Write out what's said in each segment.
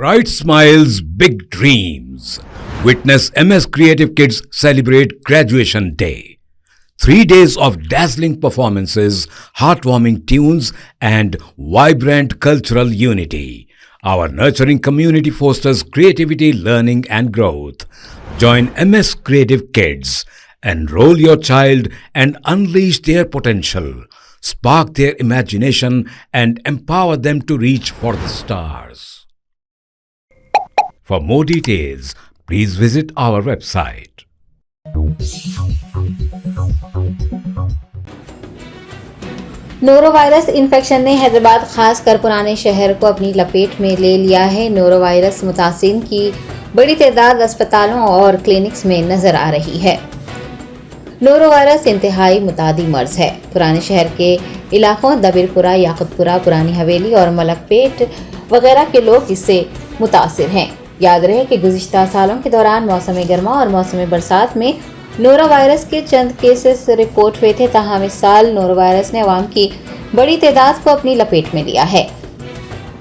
Bright smiles, big dreams. Witness MS Creative Kids celebrate Graduation Day. 3 days of dazzling performances, heartwarming tunes, and vibrant cultural unity. Our nurturing community fosters creativity, learning, and growth. Join MS Creative Kids. Enroll your child and unleash their potential. Spark their imagination and empower them to reach for the stars. For more details, please visit our website. Norovirus infection ने हैदराबाद खासकर पुराने शहर को अपनी लपेट में ले लिया है। नोरोवायरस मुतासिरीन की बड़ी तादाद अस्पतालों और क्लिनिक्स में नजर आ रही है। नोरोवायरस इंतहाई मुतादी मर्ज है। पुराने शहर के इलाकों दबिरपुरा, याकुतपुरा, पुरानी हवेली और मलकपेट वगैरह के लोग इससे मुतासिर हैं। याद रहे कि गुज़िश्ता सालों के दौरान मौसम गर्मा और मौसम बरसात में नोरोवायरस के चंद केसेस रिपोर्ट हुए थे, ताहम इस साल नोरोवायरस ने अवाम की बड़ी तादाद को अपनी लपेट में लिया है।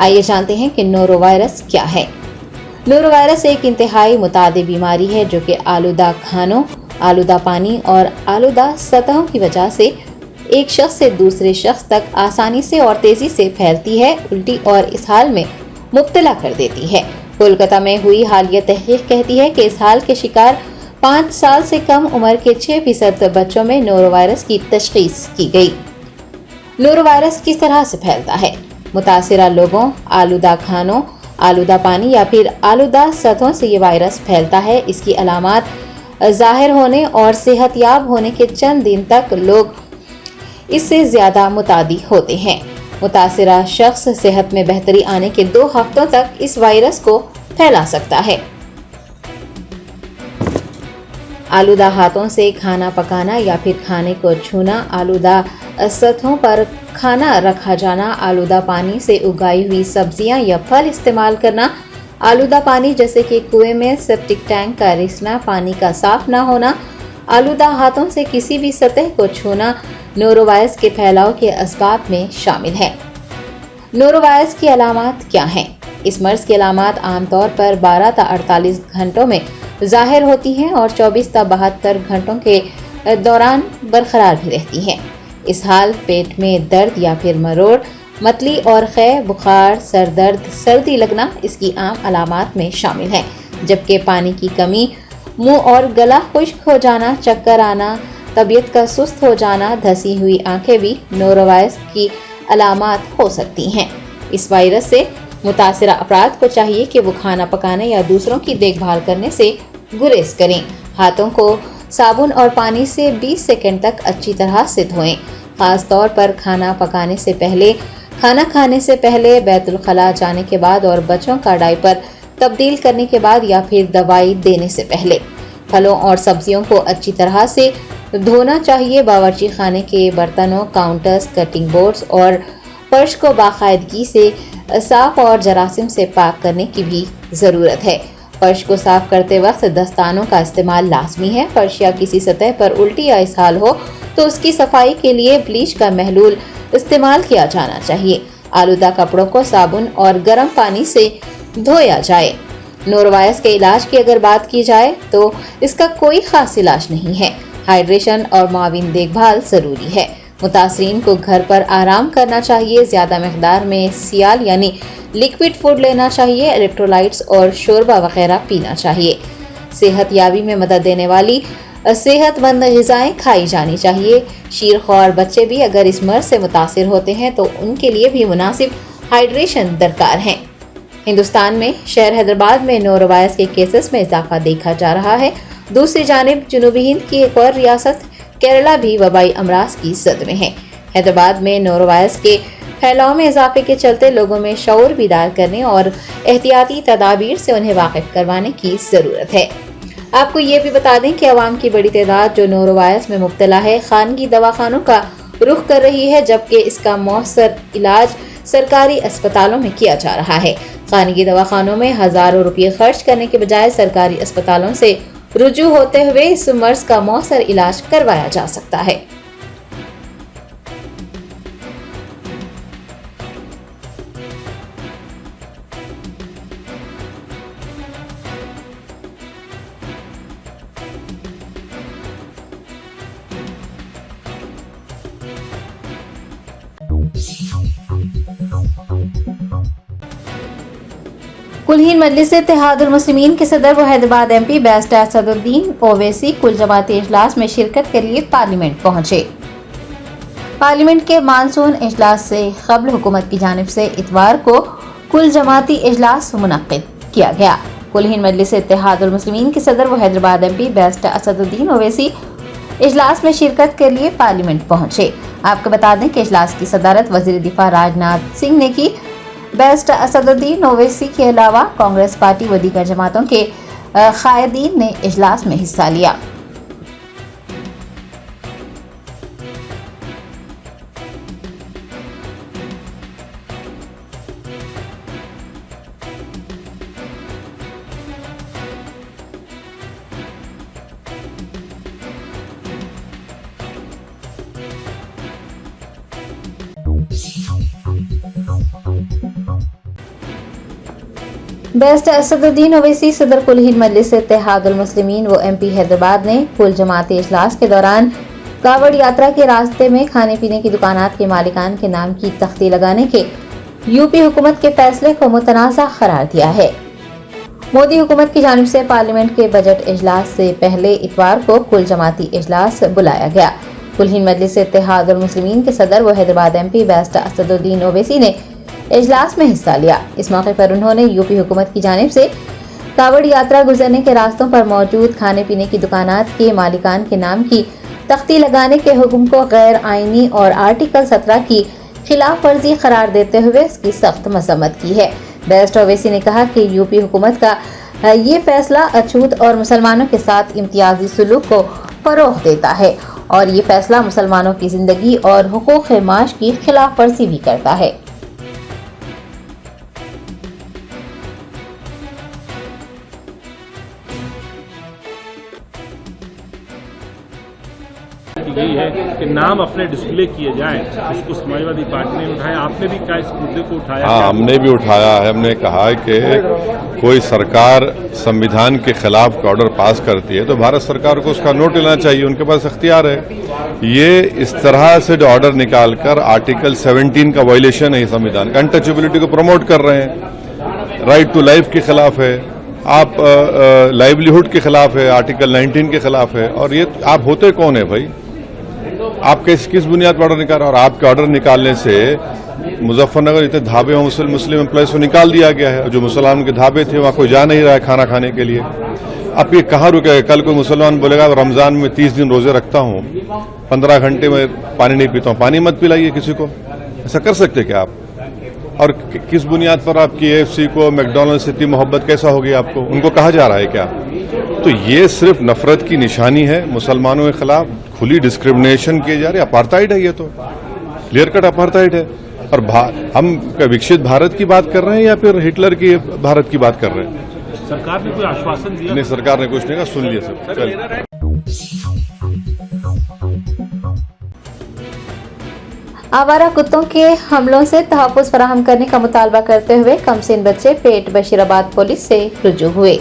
आइए जानते हैं कि नोरोवायरस क्या है। नोरोवायरस एक इंतहाई मुतादी बीमारी है जो कि आलूदा खानों, आलूदा पानी और आलूदा सतहों की वजह से एक शख्स से दूसरे शख्स तक आसानी से और तेजी से फैलती है, उल्टी और इस हाल में मुब्तला कर देती है। कोलकाता में हुई हालिया तहकीक कहती है कि इस हाल के शिकार 5 साल से कम उम्र के 6% बच्चों में नोरोवायरस की तशखीस की गई। नोरोवायरस किस तरह से फैलता है? मुतासिरा लोगों, आलूदा खानों, आलूदा पानी या फिर आलूदा सतहों से ये वायरस फैलता है। इसकी अलामात ज़ाहिर होने और सेहतयाब होने के चंद दिन तक लोग इससे ज़्यादा मुतादी होते हैं। मुतासिरा शख्स सेहत में बेहतरी आने के 2 हफ्तों तक इस वायरस को फैला सकता है। आलूदा हाथों से खाना पकाना या फिर खाने को छूना, आलूदा सतहों पर खाना रखा जाना, आलूदा पानी से उगाई हुई सब्जियां या फल इस्तेमाल करना, आलूदा पानी जैसे कि कुएं में सेप्टिक टैंक का रिसना, पानी का साफ ना होना, आलूदा हाथों से किसी भी सतह को छूना नोरोवायरस के फैलाव के असबाब में शामिल है। नोरोवायरस की अलामात क्या हैं? इस मर्ज की अलामात आमतौर पर 12 से 48 घंटों में ज़ाहिर होती हैं और 24 से 72 घंटों के दौरान बरकरार भी रहती हैं। इस हाल पेट में दर्द या फिर मरोड़, मतली और ख़ै, बुखार, सर दर्द, सर्दी लगना इसकी आम अलामात में शामिल हैं, जबकि पानी की कमी, मुंह और गला खुश्क हो जाना, चक्कर आना, तबीयत का सुस्त हो जाना, धसी हुई आंखें भी नोरोवायरस की अलामात हो सकती हैं। इस वायरस से मुतासिरा अफराद को चाहिए कि वो खाना पकाने या दूसरों की देखभाल करने से गुरेज करें। हाथों को साबुन और पानी से 20 सेकंड तक अच्छी तरह से धोएं। ख़ास तौर पर खाना पकाने से पहले, खाना खाने से पहले, बैतुल खला जाने के बाद और बच्चों का डायपर तब्दील करने के बाद या फिर दवाई देने से पहले। फलों और सब्जियों को अच्छी तरह से धोना चाहिए। बावर्ची खाने के बर्तनों, काउंटर्स, कटिंग बोर्ड्स और फर्श को बाकायदगी से साफ और जरासीम से पाक करने की भी ज़रूरत है। फर्श को साफ करते वक्त दस्तानों का इस्तेमाल लाजमी है। फर्श या किसी सतह पर उल्टी या इसहाल हो तो उसकी सफाई के लिए ब्लीच का महलूल इस्तेमाल किया जाना चाहिए। आलूदा कपड़ों को साबुन और गर्म पानी से धोया जाए। नोरोवायरस के इलाज की अगर बात की जाए तो इसका कोई खास इलाज नहीं है। हाइड्रेशन और माविन देखभाल ज़रूरी है। मुतासरीन को घर पर आराम करना चाहिए। ज़्यादा मकदार में सियाल यानी लिक्विड फूड लेना चाहिए। इलेक्ट्रोलाइट्स और शोरबा वगैरह पीना चाहिए। सेहत याबी में मदद देने वाली सेहतमंद ग़िज़ाएँ खाई जानी चाहिए। शीरख्वार बच्चे भी अगर इस मर्ज से मुतासिर होते हैं तो उनके लिए भी मुनासिब हाइड्रेशन दरकार है। हिंदुस्तान में शहर हैदराबाद में नोरोवायरस के केसेस में इजाफा देखा जा रहा है। दूसरी जानिब जनूबी हिंद की एक और रियासत केरला भी वबाई अमराज की जद में है। हैदराबाद में नोरोवायरस के फैलाव में इजाफे के चलते लोगों में शऊर बेदार करने और एहतियाती तदाबीर से उन्हें वाकिफ करवाने की ज़रूरत है। आपको ये भी बता दें कि अवाम की बड़ी तादाद जो नोरोवायरस में मुब्तला है खानगी दवाखानों का रुख कर रही है, जबकि इसका मौसर इलाज सरकारी अस्पतालों में किया जा रहा है। खानगी दवाखानों में हज़ारों रुपये खर्च करने के बजाय सरकारी अस्पतालों से रुजू होते हुए इस मर्ज का मौसर इलाज करवाया जा सकता है। कुलहीन मजलिस इत्तेहादुल मुस्लिमीन के सदर व हैदराबाद MP बैरिस्टर असदुद्दीन ओवैसी कुल जमाती इजलास में शिरकत के लिए पार्लियामेंट पहुंचे। पार्लियामेंट के मानसून इजलास से कबल हुकूमत की जानिब से इतवार को कुल जमाती इजलास मुनक्किद किया गया। कुलहीन मजलिस इत्तेहादुल मुस्लिमीन के सदर व हैदराबाद MP बैरिस्टर असदुद्दीन ओवैसी इजलास में शिरकत के लिए पार्लियामेंट पहुंचे। आपको बता दें कि इजलास की सदारत वजीर दिफा राजनाथ सिंह ने की। बैरिस्टर असदुद्दीन ओवैसी के अलावा कांग्रेस पार्टी व दीगर जमातों के कायदीन ने इजलास में हिस्सा लिया। बैरिस्टर असदुद्दीन ओवैसी सदर कुलहीन मजलिस इत्तेहादुल मुस्लिमीन व MP हैदराबाद ने कुल जमाती इजलास के दौरान कावड़ यात्रा के रास्ते में खाने पीने की दुकानात के मालिकान के नाम की तख्ती लगाने के यूपी हुकूमत के फैसले को मुतनाज़ा करार दिया है। मोदी हुकूमत की जानिब से पार्लियामेंट के बजट इजलास से पहले इतवार को कुल जमाती इजलास बुलाया गया। कुलहीन मजलिस इत्तेहादुल मुस्लिमीन के सदर व हैदराबाद MP बैरिस्टर असदुद्दीन ओवैसी ने इजलास में हिस्सा लिया। इस मौके पर उन्होंने यूपी हुकूमत की जानिब से कावड़ यात्रा गुजरने के रास्तों पर मौजूद खाने पीने की दुकानात के मालिकान के नाम की तख्ती लगाने के हुक्म को गैर आईनी और आर्टिकल 17 की खिलाफ वर्जी करार देते हुए इसकी सख्त मजम्मत की है। बैरिस्टर ओवैसी ने कहा कि यूपी हुकूमत का ये फैसला अछूत और मुसलमानों के साथ इम्तियाजी सलूक को फरोग देता है और ये फैसला मुसलमानों की जिंदगी और हुकूक माश की खिलाफ वर्जी भी करता है। की गई है कि नाम अपने डिस्प्ले किए जाएं, उसको समाजवादी पार्टी ने उठाया। आपने भी क्या इस मुद्दे को उठाया? हाँ, हमने भी उठाया है। हमने कहा है कि कोई सरकार संविधान के खिलाफ ऑर्डर पास करती है तो भारत सरकार को उसका नोट लेना चाहिए, उनके पास इख्तियार है। ये इस तरह से जो ऑर्डर निकालकर आर्टिकल 17 का वायलेशन है संविधान का, अनटचेबिलिटी को प्रमोट कर रहे हैं, राइट टू लाइफ के खिलाफ है, आप लाइवलीहुड के खिलाफ है, आर्टिकल 19 के खिलाफ है। और ये आप होते कौन है भाई? आप किस बुनियाद पर ऑर्डर निकाल? और आपके ऑर्डर निकालने से मुजफ्फरनगर इतने ढाबे हो मुस्लिम एम्प्लॉयज को निकाल दिया गया है। जो मुसलमानों के ढाबे थे वहां कोई जा नहीं रहा है खाना खाने के लिए। अब ये कहाँ रुकेगा? कल कोई मुसलमान बोलेगा रमजान में 30 दिन रोजे रखता हूँ, 15 घंटे में पानी नहीं पीता हूँ, पानी मत पिलाइए किसी को। ऐसा कर सकते क्या आप? और किस बुनियाद पर आपकी AFC को मैकडॉनल्ड से इतनी मोहब्बत कैसा होगी आपको? उनको कहा जा रहा है क्या? तो ये सिर्फ नफरत की निशानी है मुसलमानों के खिलाफ, खुली डिस्क्रिमिनेशन किए जा रही, अपार्थाइड है। ये तो क्लियर कट अपार्थाइड है। और हम विकसित भारत की बात कर रहे हैं या फिर हिटलर की भारत की बात कर रहे हैं? सरकार ने कोई आश्वासन दिया? नहीं, सरकार ने कुछ नहीं कहा, सुन लिया सब। चल आवारा कुत्तों के हमलों से तहफ़्फ़ुज़ फराहम करने का मुतालबा करते हुए कमसिन बच्चे पेट बशीराबाद पुलिस से रुजू हुए।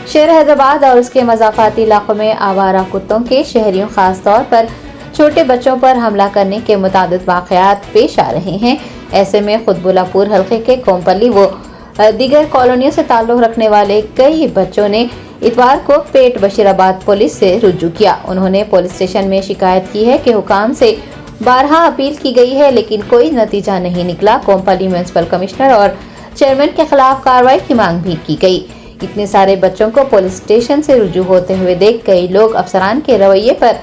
शहर हैदराबाद और उसके मज़ाफ़ाती इलाकों में आवारा कुत्तों के शहरियों खास तौर पर छोटे बच्चों पर हमला करने के मुतादिद वाक़यात पेश आ रहे हैं। ऐसे में खुदबुलापुर हल्के के कोमपल्ली व दीगर कॉलोनियों से ताल्लुक़ रखने वाले कई बच्चों ने इतवार को पेट बशीराबाद पुलिस से रुजू किया। उन्होंने पुलिस स्टेशन में शिकायत की है कि हुकाम से 12 अपील की गई है लेकिन कोई नतीजा नहीं निकला। कोमपल्ली म्यूनिसिपल कमिश्नर और चेयरमैन के खिलाफ कार्रवाई की मांग भी की गई। इतने सारे बच्चों को पुलिस स्टेशन से रुजू होते हुए देख कई लोग अफसरान के रवैये पर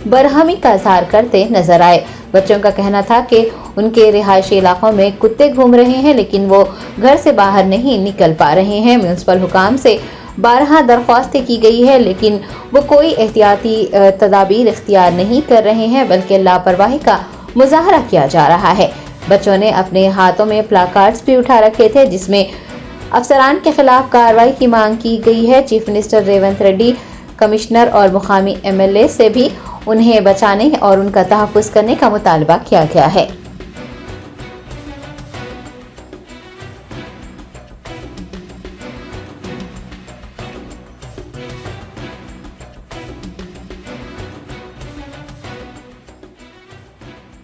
बरहमी का इजहार करते नजर आए। बच्चों का कहना था कि उनके रिहायशी इलाकों में कुत्ते घूम रहे हैं लेकिन वो घर से बाहर नहीं निकल पा रहे हैं। म्यूनिसिपल हुकाम से 12 दरख्वास्तें की गई है लेकिन वो कोई एहतियाती तदाबीर इख्तियार नहीं कर रहे हैं बल्कि लापरवाही का मुजाहरा किया जा रहा है। बच्चों ने अपने हाथों में प्लाकार्ड्स भी उठा रखे थे जिसमें अफसरान के खिलाफ कार्रवाई की मांग की गई है। Chief minister Revanth Reddy, commissioner और मुकामी MLA से भी उन्हें बचाने और उनका तहफ़्फ़ुज़ करने का मुतालबा किया गया है।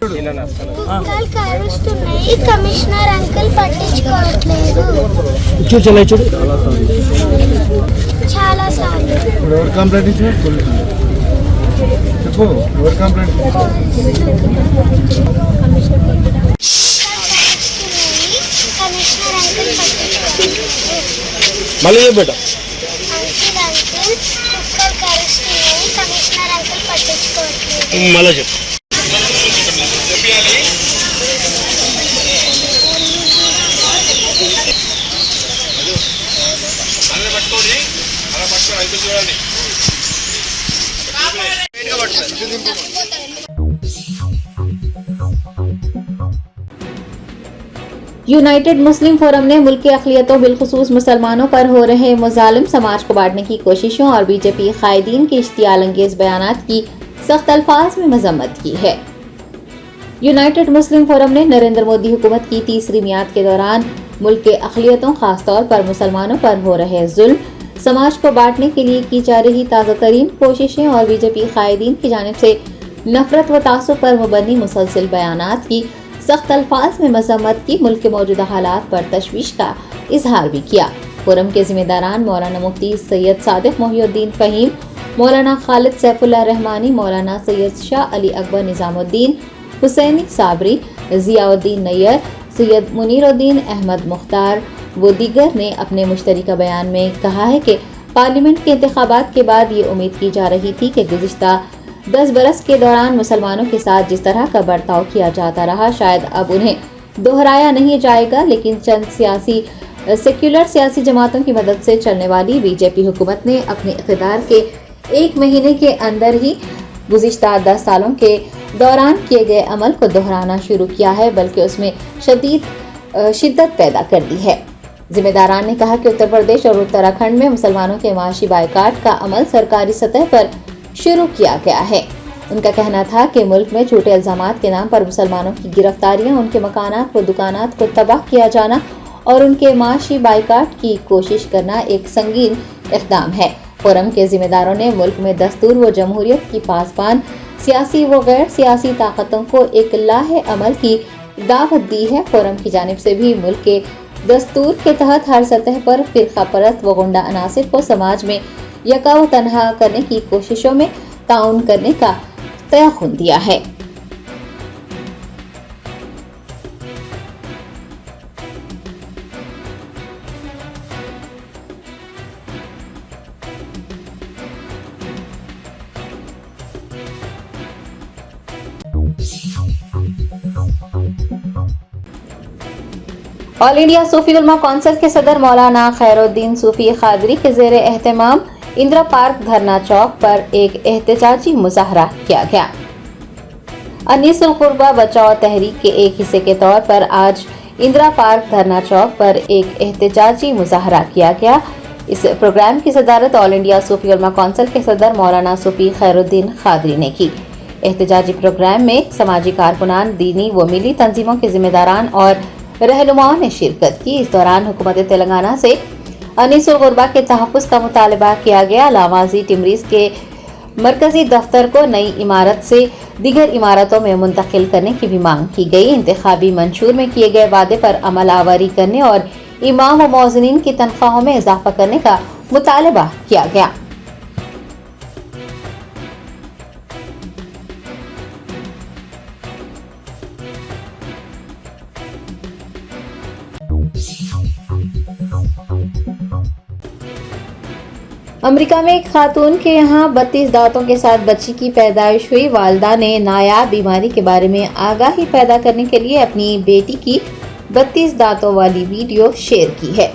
కుక్కలు కరుస్తున్నాయి, కమిషనర్ అంకుల్ పట్టించుకోవట్లేదు. చూడు చెల్లై చూడు చాలా సార్లు ఎవరు కంప్లైంట్ ఇచ్చారు చెప్పు ఎవరు కంప్లైంట్ కమిషనర్ అంకుల్ మళ్ళీ బేట కుక్కర్ కరుస్తున్నాయి కమిషనర్ అంకుల్ పట్టించుకోవట్లేదు మళ్ళీ చెప్పు यूनाइटेड मुस्लिम फोरम ने मुल्क की अक़लियतों बिलखुसूस मुसलमानों पर हो रहे मुजालिम समाज को बांटने की कोशिशों और बीजेपी कायदीन के इश्तियाल अंगेज बयानात की सख्त अल्फाज में मजम्मत की है। यूनाइटेड मुस्लिम फोरम ने नरेंद्र मोदी हुकूमत की तीसरी मियाद के दौरान मुल्क के अक़लियतों खासतौर पर मुसलमानों पर हो रहे जुल्म, समाज को बांटने के लिए की जा रही ताज़ा तरीन कोशिशें और बीजेपी कायदीन की जानिब से नफरत व तासुब पर मुबनी मुसलसिल बयानात की सख्त अल्फाज में मजम्मत की मुल्क के मौजूदा हालात पर तशवीश का इजहार भी किया। फोरम के जिम्मेदारान मौलाना मुफ्ती सैयद सादिक मोहिउद्दीन फ़हीम, मौलाना खालिद सैफुल्लाह रहमानी, मौलाना सैयद शाह अली अकबर निज़ामुद्दीन, हुसैनी साबरी, ज़ियाउद्दीन नैयर, सैयद मुनीरुद्दीन अहमद मुख्तार व दीगर ने अपने मुश्तरका बयान में कहा है कि पार्लियामेंट के इंतखाबात के बाद ये उम्मीद की जा रही थी कि गुज़िश्ता 10 बरस के दौरान मुसलमानों के साथ जिस तरह का बर्ताव किया जाता रहा शायद अब उन्हें दोहराया नहीं जाएगा, लेकिन चंद सेक्युलर सियासी जमातों की मदद से चलने वाली बीजेपी हुकूमत ने अपने इक़्तिदार के 1 महीने के अंदर ही गुज़िश्ता 10 सालों के दौरान किए गए अमल को दोहराना शुरू किया है, बल्कि उसमें शिद्दत पैदा कर दी है। जिम्मेदारान ने कहा कि उत्तर प्रदेश और उत्तराखंड में मुसलमानों के माशी बायकाट का अमल सरकारी सतह पर शुरू किया गया है। उनका कहना था कि मुल्क में झूठे इल्जामात के नाम पर मुसलमानों की गिरफ्तारियां, उनके मकानात व दुकानात को तबाह किया जाना और उनके माशी बायकाट की कोशिश करना एक संगीन इक़दाम है। फोरम के जिम्मेदारों ने मुल्क में दस्तूर व जमहूरियत की पासबान सियासी व गैर सियासी ताकतों को एक लाहे अमल की दावत दी है। फोरम की जानिब से भी मुल्क के दस्तूर के तहत हर सतह पर फिरका परत व गुंडा अनासिर को समाज में यका व तन्हा करने की कोशिशों में ताउन करने का तयख्खुन दिया है। ऑल इंडिया सूफी उलमा कौंसिल के सदर मौलाना खैरुद्दीन सूफी कादरी के ज़ेरे एहतमाम इंदिरा पार्क धरना चौक पर एक एहतजाजी मुजाहरा किया गया। अनीसुल कुर्बा बचाओ तहरीक के एक हिस्से के तौर पर आज इंदिरा पार्क धरना चौक पर एक एहतजाजी मुजाहरा किया गया। इस प्रोग्राम की सदारत ऑल इंडिया सूफी उलमा कौंसिल के सदर मौलाना सूफी खैरुद्दीन कादरी ने की। एहतजाजी प्रोग्राम में समाजी कारकुनान, दीनी व मिली तंजीमों के जिम्मेदारान और रहनुमाओं ने शिरकत की। इस दौरान हुकूमत तेलंगाना से अनीसुल गुरबा के तहफ़्फ़ुज़ का मुतालबा किया गया। लामाजी टिमरीज के मरकजी दफ्तर को नई इमारत से दीगर इमारतों में मुंतकिल करने की भी मांग की गई। इंतखाबी मंशूर में किए गए वादे पर अमल आवारी करने और इमाम व मौज़िनीन की तनख्वाहों में इजाफा करने का मुतालबा किया गया। अमेरिका में एक खातून के यहाँ 32 दांतों के साथ बच्ची की पैदाइश हुई। वालिदा ने नायाब बीमारी के बारे में आगाही पैदा करने के लिए अपनी बेटी की 32 दांतों वाली वीडियो शेयर की है।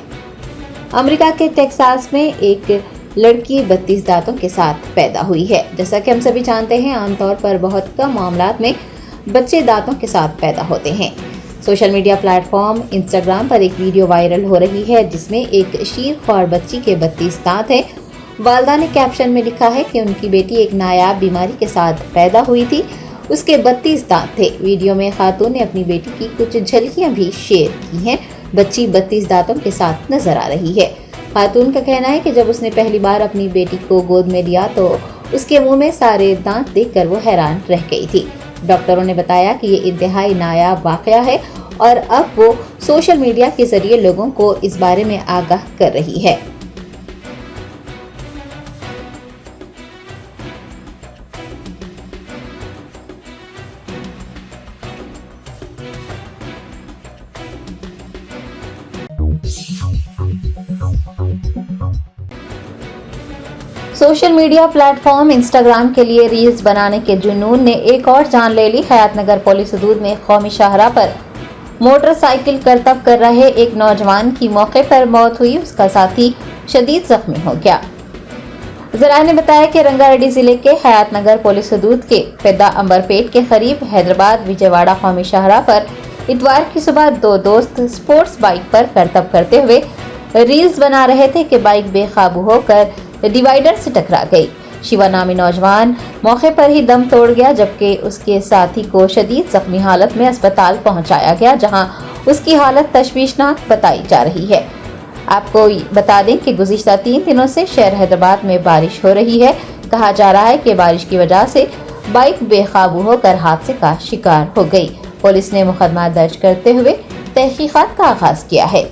अमेरिका के टेक्सास में एक लड़की 32 दांतों के साथ पैदा हुई है। जैसा कि हम सभी जानते हैं, आमतौर पर बहुत कम मामलात में बच्चे दांतों के साथ पैदा होते हैं। सोशल मीडिया प्लेटफॉर्म इंस्टाग्राम पर एक वीडियो वायरल हो रही है जिसमें एक शीरख्वार बच्ची के 32 दांत हैं। वालिदा ने कैप्शन में लिखा है कि उनकी बेटी एक नायाब बीमारी के साथ पैदा हुई थी, उसके 32 दांत थे। वीडियो में खातून ने अपनी बेटी की कुछ झलकियां भी शेयर की हैं। बच्ची 32 दांतों के साथ नजर आ रही है। खातून का कहना है कि जब उसने पहली बार अपनी बेटी को गोद में लिया तो उसके मुंह में सारे दांत देखकर वो हैरान रह गई थी। डॉक्टरों ने बताया कि ये इंतहाई नायाब वाकया है और अब वो सोशल मीडिया के जरिए लोगों को इस बारे में आगाह कर रही है। सोशल मीडिया प्लेटफॉर्म इंस्टाग्राम के लिए रील्स बनाने के जुनून ने एक और जान ले ली। हयातनगर पुलिस हदूद में कौमी शाहराह पर मोटरसाइकिल करतब कर रहे एक नौजवान की मौके पर मौत हुई, उसका साथी शदीद जख्मी हो गया। जराये ने बताया कि रंगारेड्डी जिले के हयातनगर पुलिस हदूद के पेदा अंबरपेट के करीब हैदराबाद विजयवाड़ा कौमी शाहराह पर इतवार की सुबह दो दोस्त स्पोर्ट्स बाइक पर करतब करते हुए रील्स बना रहे थे कि बाइक बेकाबू होकर डिवाइडर से टकरा गई। शिवा नामी नौजवान मौके पर ही दम तोड़ गया, जबकि उसके साथी को शदीद जख्मी हालत में अस्पताल पहुंचाया गया, जहां उसकी हालत तशवीशनाक बताई जा रही है। आपको बता दें कि गुज़िश्ता 3 दिनों से शहर हैदराबाद में बारिश हो रही है। कहा जा रहा है कि बारिश की वजह से बाइक बेकाबू होकर हादसे का शिकार हो गई। पुलिस ने मुकदमा दर्ज करते हुए तहकीकात का आगाज किया है।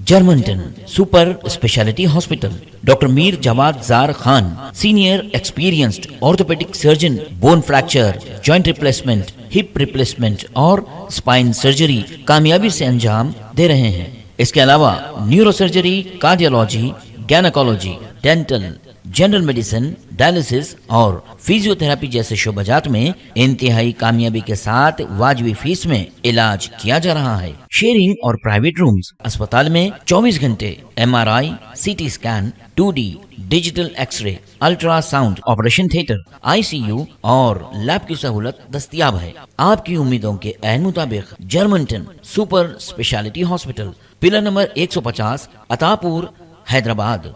जर्मनटन super speciality hospital, doctor Mir Jawad जार Khan, senior experienced orthopaedic surgeon, bone fracture, joint replacement, hip replacement और स्पाइन सर्जरी कामयाबी से अंजाम दे रहे हैं। इसके अलावा neuro surgery, cardiology, gynaecology, dental, general medicine, dialysis और फिजियोथेरेपी जैसे शोबाजात में इंतहाई कामयाबी के साथ वाजबी फीस में इलाज किया जा रहा है। शेयरिंग और प्राइवेट रूम्स, अस्पताल में 24 घंटे MRI, CT scan, 2D digital x-ray, ultrasound, operation theatre, ICU और लैब की सहूलत दस्तयाब है। आपकी उम्मीदों के ऐन मुताबिक Germanten super speciality hospital, pillar number 150, Attapur, Hyderabad.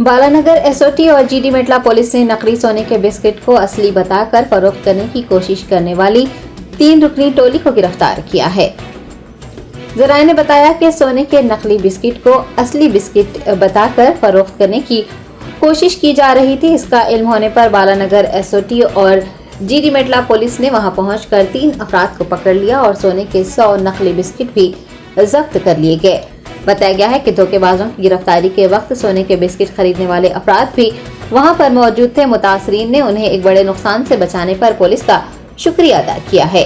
Balanagar SOT और GD मेटला पुलिस ने नकली सोने के बिस्किट को असली बताकर फरोख्त करने की कोशिश करने वाली 3 रुकनी टोली को गिरफ्तार किया है। जराये ने बताया कि सोने के नकली बिस्किट को असली बिस्किट बताकर फरोख्त करने की कोशिश की जा रही थी। इसका इल्म होने पर बालानगर SOT और GD मेटला पुलिस ने वहां पहुंचकर 3 अफराद को पकड़ लिया और सोने के 100 नकली बिस्किट भी जब्त कर लिए गए। बताया गया है कि धोखेबाजों की गिरफ्तारी के वक्त सोने के बिस्किट खरीदने वाले अफराद भी वहां पर मौजूद थे। मुतासरीन ने उन्हें एक बड़े नुकसान से बचाने पर पुलिस का शुक्रिया अदा किया है।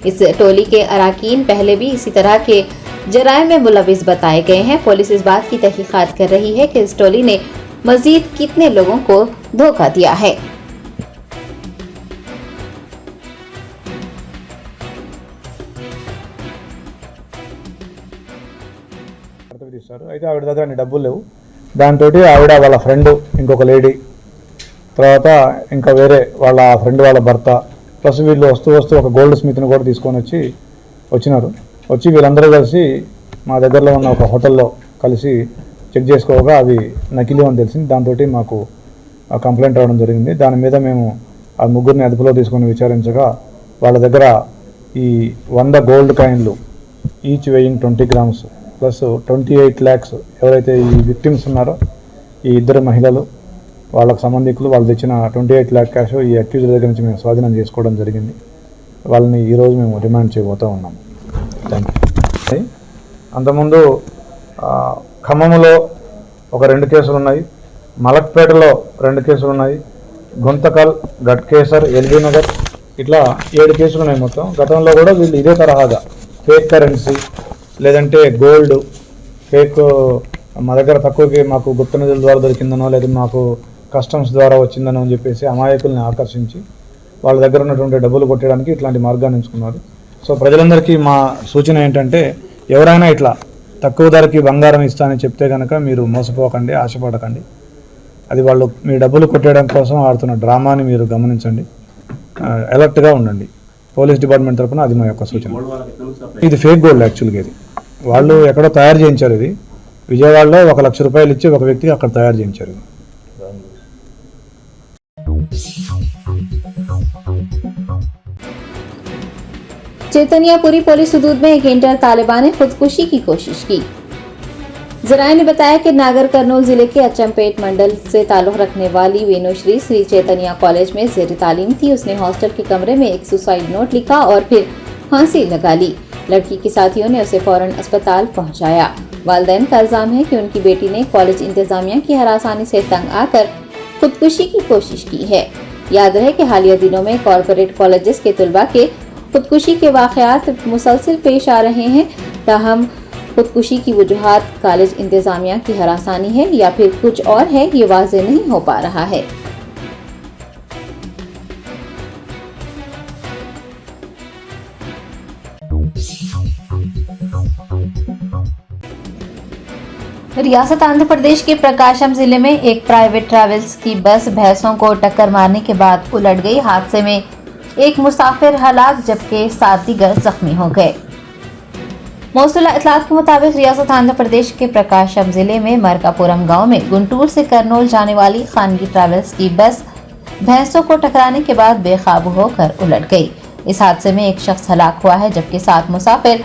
इस टोली के अराकीन पहले भी इसी तरह के जराइम में मुलविस बताए गए हैं। पुलिस इस बात की तहकीकात कर रही है कि इस टोली ने मजीद कितने लोगों को धोखा दिया है। ఇస్తారు అయితే ఆవిడ దగ్గర అన్ని డబ్బులు లేవు. దాంతో ఆవిడ వాళ్ళ ఫ్రెండ్ ఇంకొక లేడీ తర్వాత ఇంకా వేరే వాళ్ళ ఫ్రెండ్ వాళ్ళ భర్త ప్లస్ వీళ్ళు వస్తూ ఒక గోల్డ్ స్మిత్ని కూడా తీసుకొని వచ్చినారు. వచ్చి వీళ్ళందరూ కలిసి మా దగ్గరలో ఉన్న ఒక హోటల్లో కలిసి చెక్ చేసుకోగా అవి నకిలీ అని తెలిసింది. దాంతో మాకు కంప్లైంట్ రావడం జరిగింది. దాని మీద మేము ఆ ముగ్గురిని అదుపులో తీసుకొని విచారించగా వాళ్ళ దగ్గర ఈ 100 గోల్డ్ కాయిన్లు each weighing 20 grams plus 28 lakhs ఎవరైతే ఈ విక్టిమ్స్ ఉన్నారో ఈ ఇద్దరు మహిళలు వాళ్ళకు సంబంధికులు వాళ్ళు తెచ్చిన 28 lakh క్యాష్ ఈ అక్యూజ్డ్ దగ్గర నుంచి మేము స్వాధీనం చేసుకోవడం జరిగింది. వాళ్ళని ఈరోజు మేము రిమాండ్ చేయబోతూ ఉన్నాము. Thank you. అంతకుముందు ఖమ్మంలో ఒక 2 కేసులు ఉన్నాయి, మలక్పేటలో 2 కేసులు ఉన్నాయి, గుంతకల్, గట్కేసర్, ఎల్బీ నగర్ ఇట్లా 7 కేసులు ఉన్నాయి మొత్తం. గతంలో కూడా వీళ్ళు ఇదే తరహాగా ఫేక్ కరెన్సీ లేదంటే గోల్డ్ ఫేక్ మా దగ్గర తక్కువకి మాకు గుప్త నిధుల ద్వారా దొరికిందనో లేదా మాకు కస్టమ్స్ ద్వారా వచ్చిందనో అని చెప్పేసి అమాయకుల్ని ఆకర్షించి వాళ్ళ దగ్గర ఉన్నటువంటి డబ్బులు కొట్టడానికి ఇట్లాంటి మార్గాన్ని ఎంచుకున్నారు. సో ప్రజలందరికీ మా సూచన ఏంటంటే ఎవరైనా ఇట్లా తక్కువ ధరకి బంగారం ఇస్తానని చెప్తే కనుక మీరు మోసపోకండి, ఆశపడకండి. అది వాళ్ళు మీ డబ్బులు కొట్టేయడం కోసం ఆడుతున్న డ్రామాని మీరు గమనించండి, అలర్ట్గా ఉండండి. పోలీస్ డిపార్ట్మెంట్ తరఫున అది మా యొక్క సూచన. ఇది ఫేక్ గోల్డ్ యాక్చువల్గా. ఇది వాళ్ళు ఎక్కడో తయారు చేయించారు. ఇది విజయవాడలో 1 లక్ష రూపాయలు ఇచ్చి ఒక వ్యక్తికి అక్కడ తయారు చేయించారు. चैतन्यपुरी पुलिस हदूद में एक इंटर तालिबा ने खुदकुशी की कोशिश की। जराये ने बताया कि नागर कर्नूल जिले के अचमपेट मंडल से ताल्लुक रखने वाली वेणुश्री श्री चैतन्य कॉलेज में जेर तालीम थी। उसने हॉस्टल के कमरे में एक सुसाइड नोट लिखा और फिर फांसी लगा ली। लड़की के साथियों ने उसे फौरन अस्पताल पहुंचाया। वालिदैन का इल्जाम है कि उनकी बेटी ने कॉलेज इंतजामिया की हरासानी से तंग आकर खुदकुशी की कोशिश की है। याद रहे कि हालिया दिनों में कॉर्पोरेट कॉलेजेस के तलबा के खुदकुशी के वाक़यात मुसलसल पेश आ रहे हैं। ताहम खुदकुशी की वजूहात कॉलेज इंतजामिया की हरासानी है या फिर कुछ और है, ये वाज़ेह नहीं हो पा रहा है। रियासत आंध्र प्रदेश के प्रकाशम जिले में एक प्राइवेट ट्रैवल्स की बस भैंसों को टक्कर मारने के बाद उलट गई। हादसे में एक मुसाफिर हलाक जबकि 7 दीगर जख्मी हो गए। मौसूला इत्तलात के मुताबिक रियासत आंध्र प्रदेश के प्रकाशम जिले में मरकापुरम गांव में गुंटूर से करनूल जाने वाली खानगी ट्रैवल्स की बस भैंसों को टकराने के बाद बेकाबू होकर उलट गई। इस हादसे में एक शख्स हलाक हुआ है जबकि 7 मुसाफिर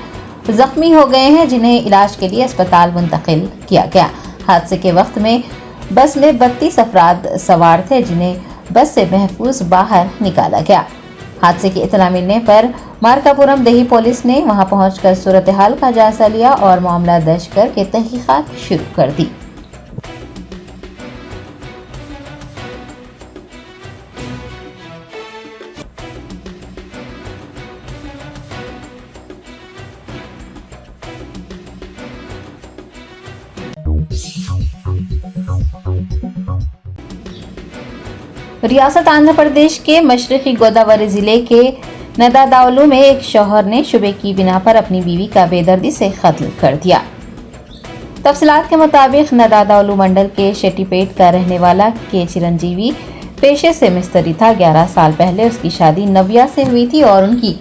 जख्मी हो गए हैं जिन्हें इलाज के लिए अस्पताल मुंतकिल किया गया। हादसे के वक्त में बस में 32 अफराद सवार थे जिन्हें बस से महफूज बाहर निकाला गया। हादसे की इत्तला मिलने पर मारकापुरम देही पुलिस ने वहां पहुंचकर सूरत हाल का जायजा लिया और मामला दर्ज करके तहकीकात शुरू कर दी। रियासत आंध्र प्रदेश के मशरकी गोदावरी जिले के नदादावलू में एक शौहर ने शुबे की बिना पर अपनी बीवी का बेदर्दी से कत्ल कर दिया। तफसीलात के मुताबिक नदादावलू मंडल के शेट्टीपेट का रहने वाला के चिरंजीवी पेशे से मिस्त्री था। 11 साल पहले उसकी शादी नव्या से हुई थी और उनकी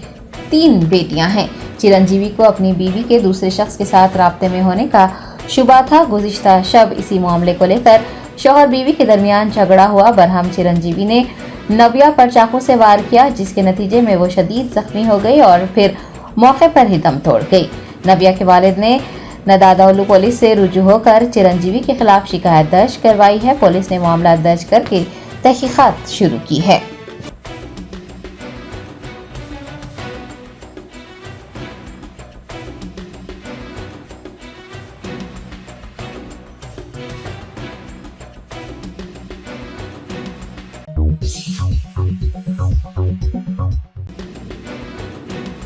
3 बेटियां हैं। चिरंजीवी को अपनी बीवी के दूसरे शख्स के साथ राब्ते में होने का शुबा था। गुज़िश्ता शब इसी मामले को लेकर शौहर बीवी के दरमियान झगड़ा हुआ। बरहम चिरंजीवी ने नव्या पर चाकू से वार किया जिसके नतीजे में वो शदीद जख्मी हो गई और फिर मौके पर ही दम तोड़ गई। नव्या के वालिद ने नदादावलू पुलिस से रुजू होकर चिरंजीवी के खिलाफ शिकायत दर्ज करवाई है। पुलिस ने मामला दर्ज करके तहकीकात शुरू की है।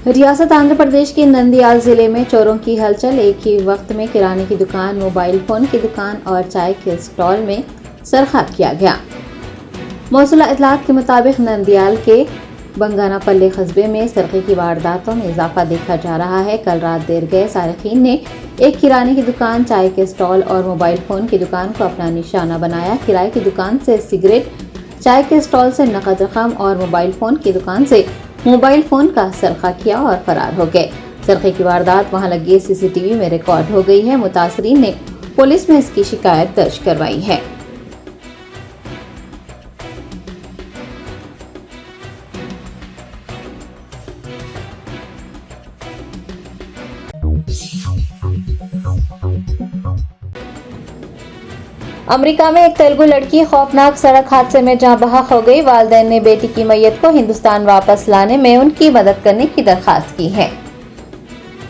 रियासत आंध्र प्रदेश के नंदियाल जिले में चोरों की हलचल। एक ही वक्त में किराने की दुकान, मोबाइल फोन की दुकान और चाय के स्टॉल में सरखा किया गया। मौसूला इत्तलात के मुताबिक नंदियाल के बंगानापल्ली कस्बे में सरखे की वारदातों में इजाफा देखा जा रहा है। कल रात देर गए सारिकीन ने एक किराने की दुकान, चाय के स्टॉल और मोबाइल फोन की दुकान को अपना निशाना बनाया। किराए की दुकान से सिगरेट, चाय के स्टॉल से नकद रकम और मोबाइल फोन की दुकान से मोबाइल फोन का सरखा किया और फरार हो गए। सरखे की वारदात वहां लगे सीसीटीवी में रिकॉर्ड हो गई है। मुतासरीन ने पुलिस में इसकी शिकायत दर्ज करवाई है। अमेरिका में एक तेलुगु लड़की खौफनाक सड़क हादसे में जहां बहक हो गई। वालिदैन ने बेटी की मैयत को हिंदुस्तान वापस लाने में उनकी मदद करने की दरखास्त की है।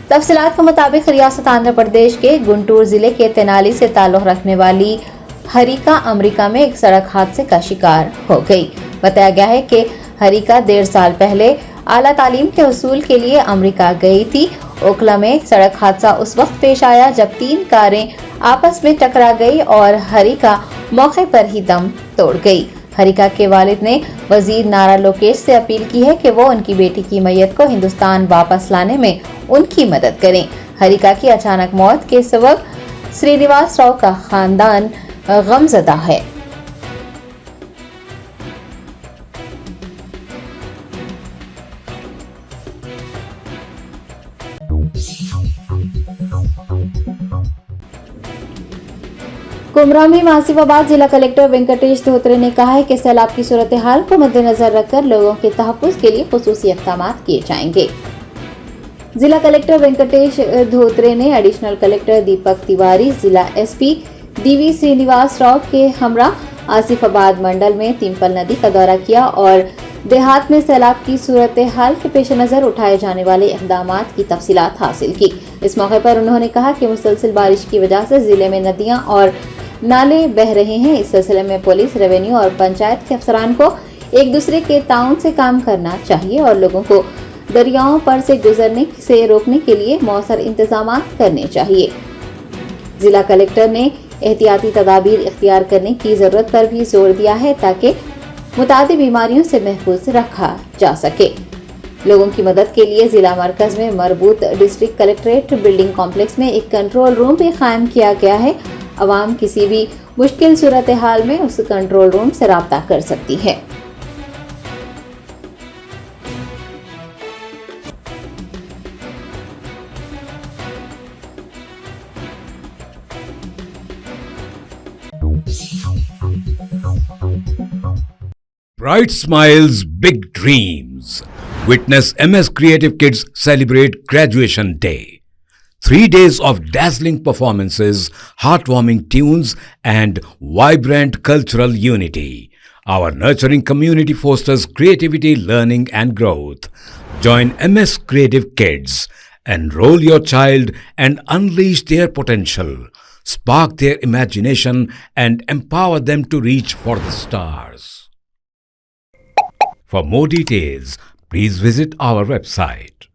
तफसीलात के मुताबिक रियासत आंध्र प्रदेश के गुंटूर जिले के तेनाली से ताल्लुक रखने वाली हरिका अमेरिका में एक सड़क हादसे का शिकार हो गई। बताया गया है कि हरिका 1.5 साल पहले आला तालीम के उसूल के लिए अमेरिका गई थी। ओखला में सड़क हादसा उस वक्त पेश आया जब 3 कारें आपस में टकरा गई और हरिका मौके पर ही दम तोड़ गई। हरिका के वालिद ने वजीर नारा लोकेश से अपील की है कि वो उनकी बेटी की मैयत को हिंदुस्तान वापस लाने में उनकी मदद करें। हरिका की अचानक मौत के सबब श्रीनिवास राव का खानदान गमजदा है। कुमरा में आसिफाबाद जिला कलेक्टर वेंकटेश धोत्रे ने कहा है कि सैलाब की सूरत हाल को मद्देनजर रखकर लोगों के तहफ्फुज़ के लिए खुसूसी इक़दामात किए जाएंगे। जिला कलेक्टर वेंकटेश धोत्रे ने एडिशनल कलेक्टर दीपक तिवारी, जिला एसपी डीवी श्रीनिवास राव के हमरा आसिफाबाद मंडल में तिम्पल नदी का दौरा किया और देहात में सैलाब की सूरत हाल के पेश नज़र उठाए जाने वाले इक़दामात की तफसीलात हासिल की। इस मौके पर उन्होंने कहा कि मुसलसल बारिश की वजह से जिले में नदियां और नाले बह रहे हैं। इस सिलसिले में पुलिस, रेवेन्यू और पंचायत के अफसरान को एक दूसरे के ताउन से काम करना चाहिए और लोगों को दरियाओं पर से गुजरने से रोकने के लिए मौसर इंतजाम करने चाहिए। जिला कलेक्टर ने एहतियाती तदाबीर इख्तियार करने की जरूरत पर भी जोर दिया है ताकि मुतादी बीमारियों से महफूज रखा जा सके। लोगों की मदद के लिए जिला मरकज में मरबूत डिस्ट्रिक्ट कलेक्ट्रेट बिल्डिंग कॉम्प्लेक्स में एक कंट्रोल रूम भी कायम किया गया है। अवाम किसी भी मुश्किल सूरत हाल में उस कंट्रोल रूम से राब्ता कर सकती है। Bright smiles, big dreams. Witness MS Creative Kids celebrate Graduation Day. 3 days of dazzling performances, heartwarming tunes, and vibrant cultural unity. Our nurturing community fosters creativity, learning, and growth. Join MS Creative Kids. Enroll your child and unleash their potential. Spark their imagination and empower them to reach for the stars. For more details, please visit our website.